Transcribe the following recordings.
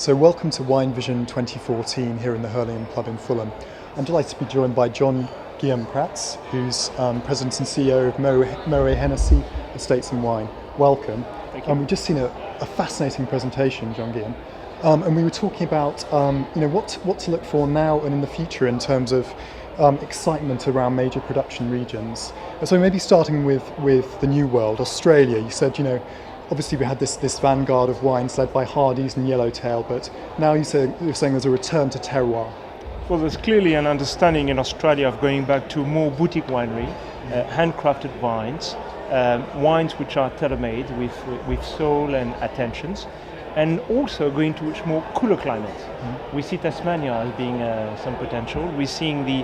So welcome to Wine Vision 2014 here in the Hurlingham Club in Fulham. I'm delighted to be joined by Jean-Guillaume Prats, who's President and CEO of Moët Hennessy Estates and Wine. Welcome. Thank you. We've just seen a fascinating presentation, Jean-Guillaume, and we were talking about what to look for now and in the future in terms of excitement around major production regions. So maybe starting with the New World, Australia. You said, obviously we had this vanguard of wines led by Hardy's and Yellowtail, but now you're saying there's a return to terroir. Well, there's clearly an understanding in Australia of going back to more boutique winery, handcrafted wines, wines which are tailor-made with soul and attentions, and also going to much more cooler climate. We see Tasmania as being some potential. We're seeing the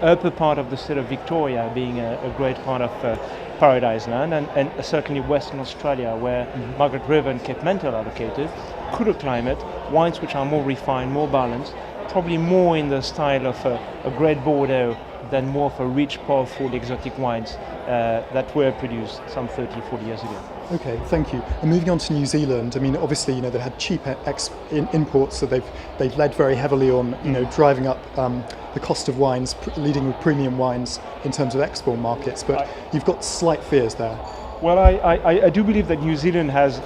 upper part of the state of Victoria being a great part of Paradise Land, and certainly Western Australia, where Margaret River and Cape Mental are located. Cooler climate, wines which are more refined, more balanced, probably more in the style of a great Bordeaux than more of a rich, powerful, exotic wines that were produced some 30, 40 years ago. Okay, thank you. And moving on to New Zealand, obviously, they had cheap imports, so they've led very heavily on, driving up the cost of wines, leading with premium wines in terms of export markets. But you've got slight fears there. Well, I do believe that New Zealand has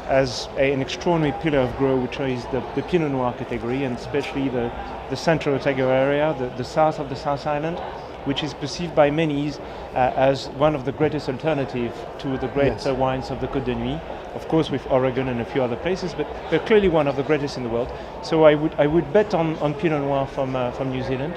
an extraordinary pillar of growth, which is the Pinot Noir category, and especially the central Otago area, the south of the South Island, which is perceived by many as one of the greatest alternatives to the great wines of the Côte de Nuit. Of course, with Oregon and a few other places, but they're clearly one of the greatest in the world. So I would bet on Pinot Noir from New Zealand,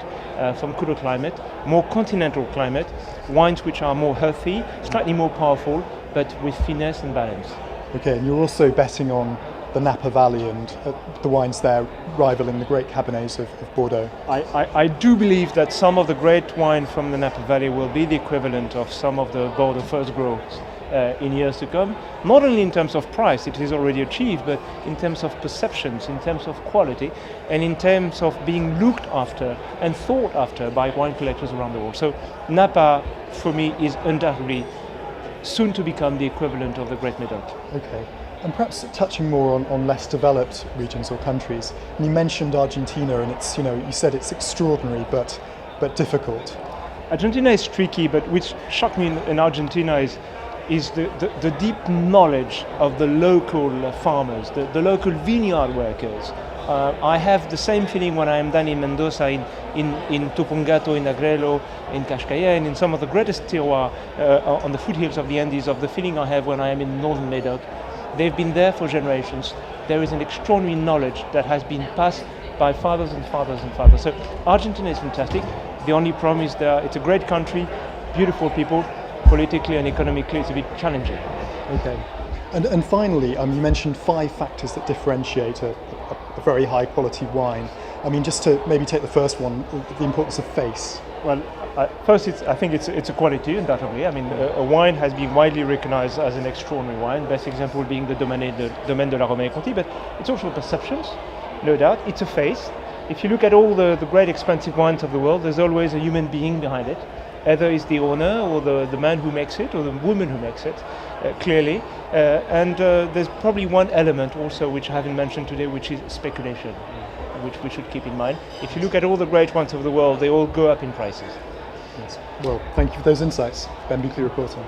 from cooler climate, more continental climate, wines which are more healthy, slightly more powerful, but with finesse and balance. Okay, and you're also betting on the Napa Valley and the wines there rivaling the great Cabernets of Bordeaux. I do believe that some of the great wine from the Napa Valley will be the equivalent of some of the Bordeaux first growths in years to come, not only in terms of price, it is already achieved, but in terms of perceptions, in terms of quality, and in terms of being looked after and thought after by wine collectors around the world. So Napa, for me, is undoubtedly soon to become the equivalent of the Great Médoc. Okay. And perhaps touching more on less developed regions or countries. And you mentioned Argentina, and it's you said it's extraordinary but difficult. Argentina is tricky, but which shocked me in Argentina is the deep knowledge of the local farmers, the local vineyard workers. I have the same feeling when I am down in Mendoza, in Tupungato, in Agrelo, in Cascais, and in some of the greatest terroir on the foothills of the Andes, of the feeling I have when I am in northern Médoc. They've been there for generations. There is an extraordinary knowledge that has been passed by fathers and fathers and fathers. So Argentina is fantastic. The only problem is that it's a great country, beautiful people, politically and economically it's a bit challenging. Okay. And finally, you mentioned 5 factors that differentiate a very high quality wine. Just to maybe take the first one, the importance of face. Well, first, I think it's a quality, undoubtedly. A wine has been widely recognized as an extraordinary wine. Best example being the Domaine de la Romaine Conti, but it's also perceptions, no doubt. It's a face. If you look at all the great expensive wines of the world, there's always a human being behind it. Either it's the owner or the man who makes it or the woman who makes it, clearly. And there's probably one element also which I haven't mentioned today, which is speculation, which we should keep in mind. If you look at all the great wines of the world, they all go up in prices. Yes. Well, thank you for those insights. Ben Buckley reporting.